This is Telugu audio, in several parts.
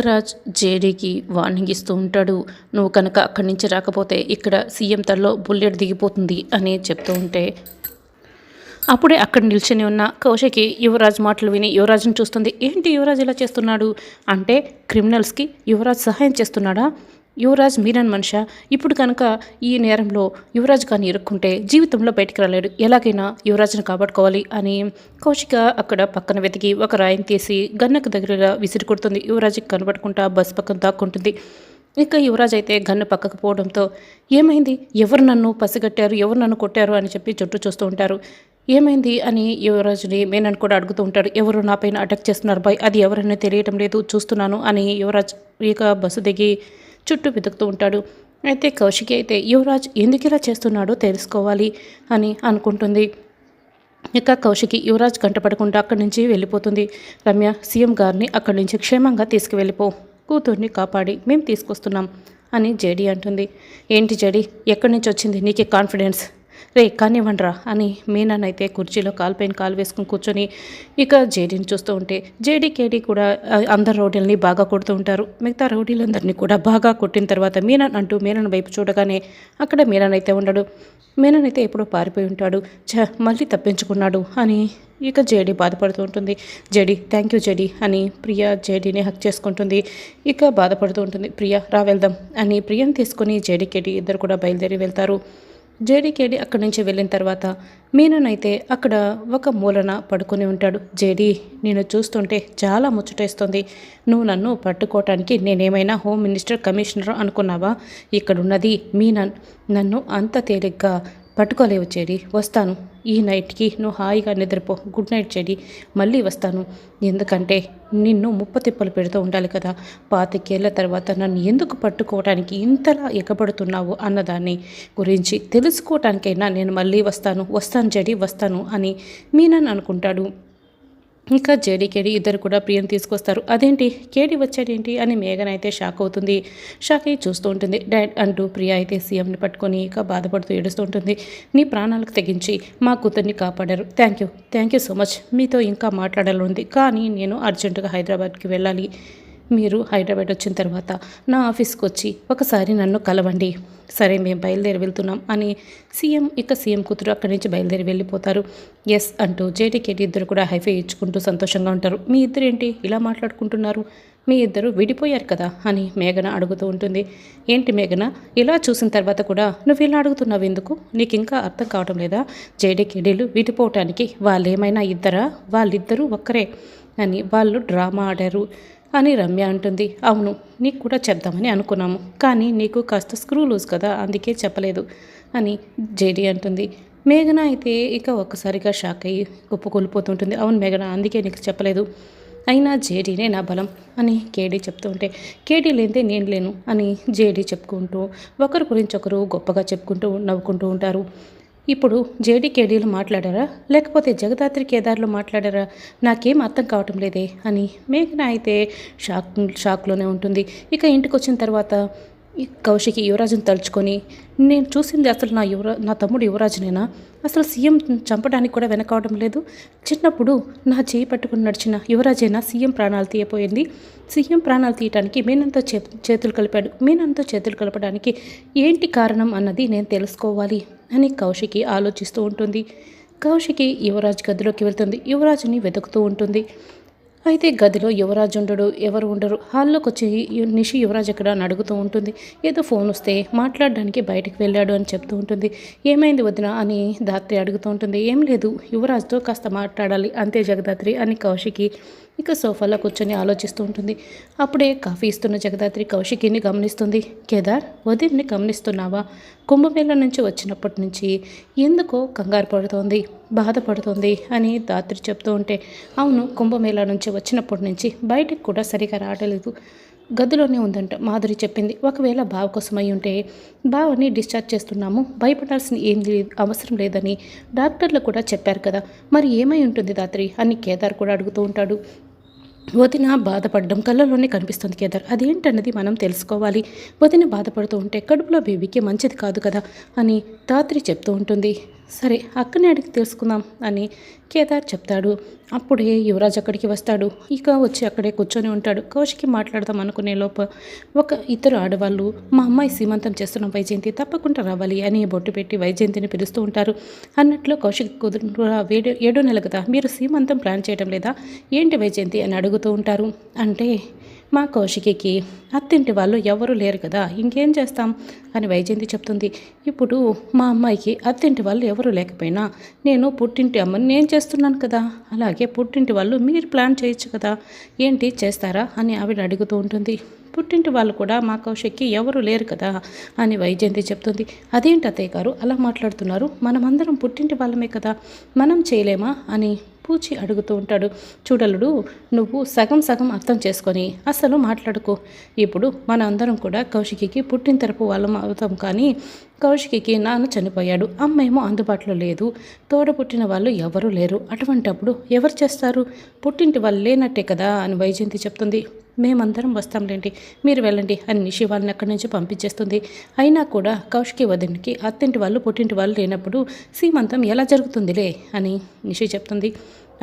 యువరాజ్ జేడీకి వార్నింగ్ ఇస్తూ ఉంటాడు. నువ్వు కనుక అక్కడి నుంచి రాకపోతే ఇక్కడ సీఎం తల్లో బుల్లెట్ దిగిపోతుంది అని చెప్తూ ఉంటే అప్పుడే అక్కడ నిల్చొని ఉన్న కౌశికి యువరాజ్ మాటలు విని యువరాజ్ని చూస్తుంది. ఏంటి యువరాజ్ ఇలా చేస్తున్నాడు అంటే క్రిమినల్స్కి యువరాజ్ సహాయం చేస్తున్నాడా? యువరాజ్ మీరన్ మనిషా? ఇప్పుడు కనుక ఈ నేరంలో యువరాజ్ కానీ ఇరుక్కుంటే జీవితంలో బయటికి రాలేడు. ఎలాగైనా యువరాజ్ని కాపాడుకోవాలి అని కౌశిక అక్కడ పక్కన వెతికి ఒక రాయిని తీసి గన్నకు దగ్గర విసిరి కొడుతుంది. యువరాజ్కి కనబడకుండా బస్ పక్కన దాక్కుంటుంది. ఇక యువరాజ్ అయితే గన్ను పక్కకు పోవడంతో ఏమైంది, ఎవరు నన్ను పసిగట్టారు, ఎవరు నన్ను కొట్టారు అని చెప్పి చుట్టూ చూస్తూ ఉంటారు. ఏమైంది అని యువరాజుని మేనన్ కూడా అడుగుతూ ఉంటాడు. ఎవరు నా పైన అటాక్ చేస్తున్నారు బాయ్, అది ఎవరైనా తెలియటం లేదు, చూస్తున్నాను అని యువరాజ్ ఇక బస్సు దిగి చుట్టూ వెతుకుతూ ఉంటాడు. అయితే కౌశికి అయితే యువరాజ్ ఎందుకు ఇలా చేస్తున్నాడో తెలుసుకోవాలి అని అనుకుంటుంది. ఇక కౌశికి యువరాజ్ కంటపడకుండా అక్కడి నుంచి వెళ్ళిపోతుంది. రమ్య, సీఎం గారిని అక్కడి నుంచి క్షేమంగా తీసుకువెళ్ళిపో, కూతుర్ని కాపాడి మేము తీసుకొస్తున్నాం అని జేడీ అంటుంది. ఏంటి జేడీ, ఎక్కడి నుంచి వచ్చింది నీకు కాన్ఫిడెన్స్? రే కానివ్వండిరా అని మీనానైతే కుర్చీలో కాలుపైన కాలు వేసుకుని కూర్చొని ఇక జేడీని చూస్తూ ఉంటే కేడీ కూడా అందరు రౌడీలని బాగా కొడుతూ ఉంటారు. మిగతా రౌడీలందరినీ కూడా బాగా కొట్టిన తర్వాత మీనన్ అంటూ మీనన్ వైపు చూడగానే అక్కడ మీనన్ అయితే ఉండడు. మీనన్ అయితే ఎప్పుడో పారిపోయి ఉంటాడు. మళ్ళీ తప్పించుకున్నాడు అని ఇక జేడీ బాధపడుతూ ఉంటుంది. జేడీ థ్యాంక్ యూ జేడీ అని ప్రియా జేడీని హక్ చేసుకుంటుంది. ఇక బాధపడుతూ ఉంటుంది. ప్రియా రా వెళ్దాం అని ప్రియాని తీసుకుని కేడీ ఇద్దరు కూడా బయలుదేరి వెళ్తారు. కేడీ అక్కడి నుంచి వెళ్ళిన తర్వాత మీనన్ అయితే అక్కడ ఒక మూలన పడుకొని ఉంటాడు. జేడీ, నేను చూస్తుంటే చాలా ముచ్చటేస్తుంది. నువ్వు నన్ను పట్టుకోవటానికి నేనేమైనా హోమ్ మినిస్టర్ కమిషనర్ అనుకున్నావా? ఇక్కడున్నది మీనన్. నన్ను అంత తేలిగ్గా పట్టుకోలేవు చెడి. వస్తాను, ఈ నైట్కి నువ్వు హాయిగా నిద్రపో. గుడ్ నైట్ చెడి, మళ్ళీ వస్తాను. ఎందుకంటే నిన్ను ముప్పతిప్పలు పెడుతూ ఉండాలి కదా. 25 ఏళ్ల తర్వాత నన్ను ఎందుకు పట్టుకోవడానికి ఇంతలా ఎగబడుతున్నావు అన్నదాన్ని గురించి తెలుసుకోవటానికైనా నేను మళ్ళీ వస్తాను చెడి, వస్తాను అని మీనన్ అనుకుంటాడు. ఇంకా కేడీ ఇద్దరు కూడా ప్రియని తీసుకొస్తారు. అదేంటి కేడీ వచ్చాడేంటి అని మేఘన్ అయితే షాక్ అవుతుంది. షాక్ అయ్యి చూస్తూ ఉంటుంది. డాడ్ అంటూ ప్రియ అయితే సీఎంని పట్టుకొని ఇక బాధపడుతూ ఏడుస్తూ ఉంటుంది. నీ ప్రాణాలకు తెగించి మా కూతుర్ని కాపాడారు. Thank you so much. మీతో ఇంకా మాట్లాడాలని ఉంది, కానీ నేను అర్జెంటుగా హైదరాబాద్కి వెళ్ళాలి. మీరు హైదరాబాద్ వచ్చిన తర్వాత నా ఆఫీస్కి వచ్చి ఒకసారి నన్ను కలవండి. సరే, మేము బయలుదేరి వెళ్తున్నాం అని సీఎం కూతురు అక్కడి నుంచి బయలుదేరి వెళ్ళిపోతారు. ఎస్ అంటూ కేడీ ఇద్దరు కూడా హైఫై ఇచ్చుకుంటూ సంతోషంగా ఉంటారు. మీ ఇద్దరు ఏంటి ఇలా మాట్లాడుకుంటున్నారు? మీ ఇద్దరు విడిపోయారు కదా అని మేఘన అడుగుతూ ఉంటుంది. ఏంటి మేఘన, ఇలా చూసిన తర్వాత కూడా నువ్వు ఇలా అడుగుతున్నావు ఎందుకు? నీకు ఇంకా అర్థం కావటం లేదా? కేడీలు విడిపోవటానికి వాళ్ళేమైనా ఇద్దరా? వాళ్ళిద్దరూ ఒక్కరే అని వాళ్ళు డ్రామా ఆడారు అని రమ్య అంటుంది. అవును, నీకు కూడా చెప్దామని అనుకున్నాము, కానీ నీకు కాస్త స్క్రూ లూజ్ కదా, అందుకే చెప్పలేదు అని జేడీ అంటుంది. మేఘన అయితే ఇక ఒక్కసారిగా షాక్ అయ్యి కుప్పకూలిపోతుంటుంది. అవును మేఘన, అందుకే నీకు చెప్పలేదు. అయినా జేడీనే నా బలం అని కేడీ చెప్తూ ఉంటే, కేడీ లేనిదే నేను లేను అని జేడీ చెప్పుకుంటూ ఒకరి గురించి ఒకరు గొప్పగా చెప్పుకుంటూ నవ్వుకుంటూ ఉంటారు. ఇప్పుడు కేడీలు మాట్లాడారా, లేకపోతే జగదాత్రి కేదార్లో మాట్లాడారా? నాకేం అర్థం కావటం లేదే అని మేఘన అయితే షాక్లోనే ఉంటుంది. ఇక ఇంటికి వచ్చిన తర్వాత కౌశికి యువరాజుని తలుచుకొని, నేను చూసింది అసలు నా తమ్ముడు యువరాజునేనా? అసలు సీఎం చంపడానికి కూడా వెనకావడం లేదు. చిన్నప్పుడు నా చేయి పట్టుకుని నడిచిన యువరాజేనా సీఎం ప్రాణాలు తీయపోయింది? సీఎం ప్రాణాలు తీయటానికి మీనంతో చేతులు కలిపాడు. మీనంతో చేతులు కలపడానికి ఏంటి కారణం అన్నది నేను తెలుసుకోవాలి అని కౌశికి ఆలోచిస్తూ ఉంటుంది. కౌశికి యువరాజ్ గదిలోకి వెళ్తుంది. యువరాజుని వెతుకుతూ ఉంటుంది. అయితే గదిలో యువరాజు ఉండడు, ఎవరు ఉండరు. హాల్లోకి వచ్చి నిషి యువరాజ్ ఎక్కడ అని అడుగుతూ ఉంటుంది. ఏదో ఫోన్ వస్తే మాట్లాడడానికి బయటకు వెళ్ళాడు అని చెప్తూ ఉంటుంది. ఏమైంది వదిన అని ధాత్రి అడుగుతూ ఉంటుంది. ఏం లేదు, యువరాజ్తో కాస్త మాట్లాడాలి అంతే జగదాత్రి అని కౌశికి ఇక సోఫాలో కూర్చొని ఆలోచిస్తూ ఉంటుంది. అప్పుడే కాఫీ ఇస్తున్న జగదాత్రి కౌశికిని గమనిస్తుంది. కేదార్, వదిన్ని గమనిస్తున్నావా? కుంభమేళ నుంచి వచ్చినప్పటి నుంచి ఎందుకో కంగారు పడుతోంది, బాధపడుతోంది అని ధాత్రి చెప్తూ ఉంటే, అవును, కుంభమేళ నుంచి వచ్చినప్పటి నుంచి బయటికి కూడా సరిగా రావట్లేదు, గదిలోనే ఉందంట మాధురి చెప్పింది. ఒకవేళ బావ కోసం అయి ఉంటే బావని డిశ్చార్జ్ చేస్తున్నాము, భయపడాల్సిన అవసరం లేదని డాక్టర్లు కూడా చెప్పారు కదా, మరి ఏమై ఉంటుంది ధాత్రి అని కేదార్ కూడా అడుగుతూ ఉంటాడు. వదిన బాధపడడం కళ్ళలోనే కనిపిస్తుంది కేదార్, అదేంటన్నది మనం తెలుసుకోవాలి. వదిన బాధపడుతూ ఉంటే కడుపులో బేబీకి మంచిది కాదు కదా అని ధాత్రి చెప్తూ ఉంటుంది. సరే అక్కనే అడిగి తెలుసుకుందాం అని కేదార్ చెప్తాడు. అప్పుడే యువరాజ్ అక్కడికి వస్తాడు. ఇక వచ్చి అక్కడే కూర్చొని ఉంటాడు. కౌశికి మాట్లాడదాం అనుకునే ఒక ఇద్దరు ఆడవాళ్ళు మా అమ్మాయి సీమంతం చేస్తున్న వైజయంతి తప్పకుండా రావాలి అని బొట్టు పెట్టి వైజయంతిని పిలుస్తూ ఉంటారు. అన్నట్లు కౌశిక్ కుదురు 7 నెలలు కదా, మీరు సీమంతం ప్లాన్ చేయడం లేదా ఏంటి వైజయంతి అని అడుగుతూ ఉంటారు. అంటే మా కౌశికి అత్తింటి వాళ్ళు ఎవరూ లేరు కదా, ఇంకేం చేస్తాం అని వైజయంతి చెప్తుంది. ఇప్పుడు మా అమ్మాయికి అత్తింటి వాళ్ళు ఎవరు లేకపోయినా నేను పుట్టింటి అమ్మని నేను చేస్తున్నాను కదా, అలాగే పుట్టింటి వాళ్ళు మీరు ప్లాన్ చేయొచ్చు కదా, ఏంటి చేస్తారా అని ఆవిడ అడుగుతూ ఉంటుంది. పుట్టింటి వాళ్ళు కూడా మా కౌశిక్కి ఎవరు లేరు కదా అని వైజయంతి చెప్తుంది. అదేంటి అత్తయ్య గారు అలా మాట్లాడుతున్నారు, మనమందరం పుట్టింటి వాళ్ళమే కదా, మనం చేయలేమా అని పూచి అడుగుతూ ఉంటాడు. చూడలుడు, నువ్వు సగం సగం అర్థం చేసుకొని అసలు మాట్లాడుకో. ఇప్పుడు మన అందరం కూడా కౌశికి పుట్టిన తరపు వాళ్ళం అవుతాం, కానీ కౌశికి నాన్న చనిపోయాడు, అమ్మ ఏమో అందుబాటులో లేదు, తోడ పుట్టిన వాళ్ళు ఎవరూ లేరు, అటువంటప్పుడు ఎవరు చేస్తారు, పుట్టింటి వాళ్ళు లేనట్టే కదా అని వైజయంతి చెప్తుంది. మేమందరం వస్తాంలేండి, మీరు వెళ్ళండి అని నిషి వాళ్ళని అక్కడి నుంచి పంపించేస్తుంది. అయినా కూడా కౌశికి వదినికి అత్తింటి వాళ్ళు పుట్టింటి వాళ్ళు లేనప్పుడు సీమంతం ఎలా జరుగుతుందిలే అని నిషి చెప్తుంది.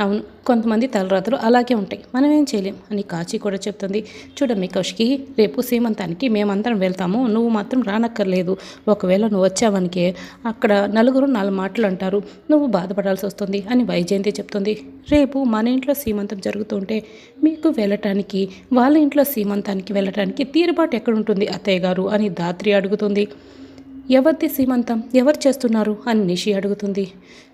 అవును, కొంతమంది తలరాతలు అలాగే ఉంటాయి, మనం ఏం చేయలేం అని కాచి కూడా చెప్తుంది. చూడమ్మి కౌశికి, రేపు సీమంతానికి మేమందరం వెళ్తాము, నువ్వు మాత్రం రానక్కర్లేదు. ఒకవేళ నువ్వు వచ్చావనికే అక్కడ నలుగురు 4 మాటలు అంటారు, నువ్వు బాధపడాల్సి వస్తుంది అని వైజయంతి చెప్తుంది. రేపు మన ఇంట్లో సీమంతం జరుగుతుంటే మీకు వెళ్ళటానికి, వాళ్ళ ఇంట్లో సీమంతానికి వెళ్ళటానికి తీరుబాటు ఎక్కడుంటుంది అత్తయ్య గారు అని ధాత్రి అడుగుతుంది. ఎవరిది సీమంతం, ఎవరు చేస్తున్నారు అని నిషి అడుగుతుంది.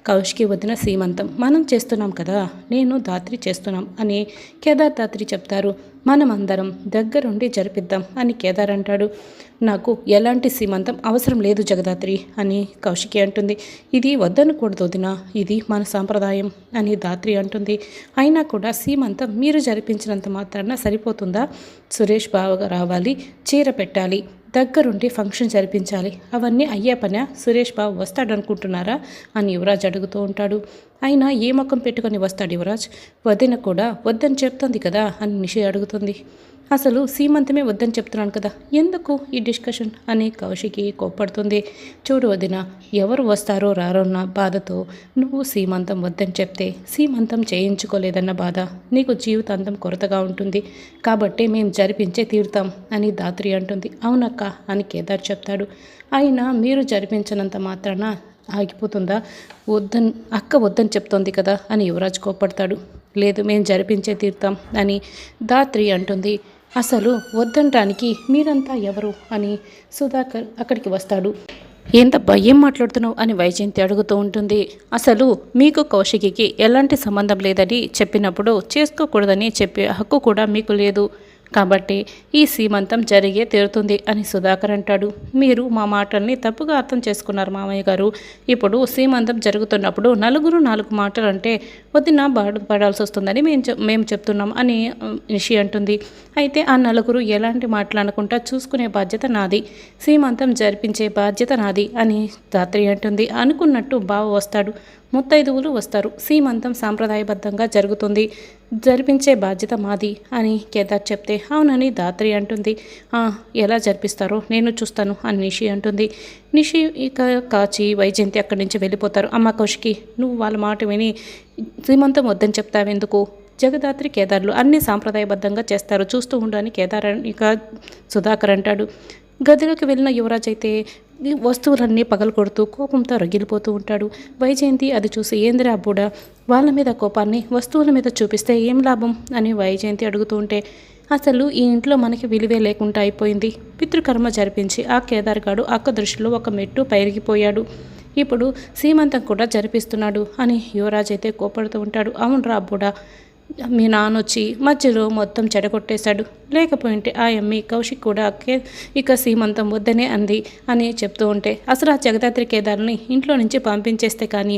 కౌశికి వదిన సీమంతం మనం చేస్తున్నాం కదా, నేను ధాత్రి చేస్తున్నాం అని కేదార్ ధాత్రి చెప్తారు. మనమందరం దగ్గరుండి జరిపిద్దాం అని కేదార్ అంటాడు. నాకు ఎలాంటి సీమంతం అవసరం లేదు జగదాత్రి అని కౌశికి అంటుంది. ఇది వద్దనకూడదు వదిన, ఇది మన సాంప్రదాయం అని ధాత్రి అంటుంది. అయినా కూడా సీమంతం మీరు జరిపించినంత మాత్రాన సరిపోతుందా, సురేష్ బావగా రావాలి, చీర పెట్టాలి, దగ్గరుండి ఫంక్షన్ జరిపించాలి, అవన్నీ అయ్యే పనే, సురేష్ బాబు వస్తాడనుకుంటున్నారా అని యువరాజ్ అడుగుతూ ఉంటాడు. అయినా ఏ ముఖం పెట్టుకొని వస్తాడు యువరాజ్, వదిన కూడా వద్దని చెప్తుంది కదా అని నిషి అడుగుతుంది. అసలు సీమంతమే వద్దని చెప్తున్నాను కదా, ఎందుకు ఈ డిస్కషన్ అని కౌశికి కోప్పడుతుంది. చూడు వదిన, ఎవరు వస్తారో రారోన్న బాధతో నువ్వు సీమంతం వద్దని చెప్తే సీమంతం చేయించుకోలేదన్న బాధ నీకు జీవితాంతం కొరతగా ఉంటుంది, కాబట్టి మేము జరిపించే తీరుతాం అని ధాత్రి అంటుంది. అవునక్క అని కేదార్ చెప్తాడు. అయినా మీరు జరిపించినంత మాత్రాన ఆగిపోతుందా, అక్క వద్దని చెప్తోంది కదా అని యువరాజ్ కోప్పడతాడు. లేదు, మేము జరిపించే తీరుతాం అని ధాత్రి అంటుంది. అసలు వద్దంటానికి మీరంతా ఎవరు అని సుధాకర్ అక్కడికి వస్తాడు. ఏంటబ్బా ఏం మాట్లాడుతున్నావు అని వైజయంతి అడుగుతూ ఉంటుంది. అసలు మీకు కౌశికి ఎలాంటి సంబంధం లేదని చెప్పినప్పుడు చేసుకోకూడదని చెప్పే హక్కు కూడా మీకు లేదు, కాబట్టి ఈ సీమంతం జరిగే తీరుతుంది అని సుధాకర్ అంటాడు. మీరు మా మాటల్ని తప్పుగా అర్థం చేసుకున్నారు మామయ్య గారు. ఇప్పుడు సీమంతం జరుగుతున్నప్పుడు నలుగురు 4 మాటలు అంటే వదిన బాధపడాల్సి వస్తుందని మేము చెప్తున్నాం అని నిషి అంటుంది. అయితే ఆ నలుగురు ఎలాంటి మాటలు అనుకుంటా చూసుకునే బాధ్యత నాది, సీమంతం జరిపించే బాధ్యత నాది అని ధాత్రి అంటుంది. అనుకున్నట్టు బావ వస్తాడు, ముత్తైదువులు వస్తారు, సీమంతం సాంప్రదాయబద్ధంగా జరుగుతుంది, జరిపించే బాధ్యత మాది అని కేదార్ చెప్తే అవునని ధాత్రి అంటుంది. ఎలా జరిపిస్తారో నేను చూస్తాను అని నిషి అంటుంది. నిషి ఇక కాచి వైజయంతి అక్కడి నుంచి వెళ్ళిపోతారు. అమ్మ కౌశికి, నువ్వు వాళ్ళ మాట విని సీమంతం వద్దని చెప్తావెందుకు, జగదాత్రి కేదార్లు అన్నీ సాంప్రదాయబద్ధంగా చేస్తారు, చూస్తూ ఉండని కేదార్ ఇక సుధాకర్ అంటాడు. గదిలోకి వెళ్ళిన యువరాజ్ అయితే వస్తువులన్నీ పగలగొడుతూ కోపంతో రగిలిపోతూ ఉంటాడు. వైజయంతి అది చూసి ఏందిరా అబ్బుడా, వాళ్ళ మీద కోపాన్ని వస్తువుల మీద చూపిస్తే ఏం లాభం అని వైజయంతి అడుగుతూ ఉంటే, అసలు ఈ ఇంట్లో మనకి విలువే లేకుండా అయిపోయింది, పితృకర్మ జరిపించి ఆ కేదార్ గాడు అక్క దృష్టిలో ఒక మెట్టు పైరిగిపోయాడు, ఇప్పుడు సీమంతం కూడా జరిపిస్తున్నాడు అని యువరాజ్ అయితే కోపడుతూ ఉంటాడు. అవునరా అబ్బుడా, మీ నాన్నొచ్చి మధ్యలో మొత్తం చెడగొట్టేశాడు, లేకపోయింటే ఆ అమ్మి కౌశిక్ కూడా ఇక సీమంతం వద్దనే అంది అని చెప్తూ ఉంటే, అసలు ఆ జగదాత్రి కేదార్ని ఇంట్లో నుంచి పంపించేస్తే కానీ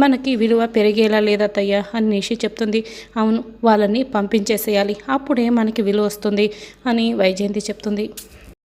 మనకి విలువ పెరిగేలా లేదత్తయ్య అని నిషి చెప్తుంది. అవును, వాళ్ళని పంపించేసేయాలి, అప్పుడే మనకి విలువ వస్తుంది అని వైజయంతి చెప్తుంది.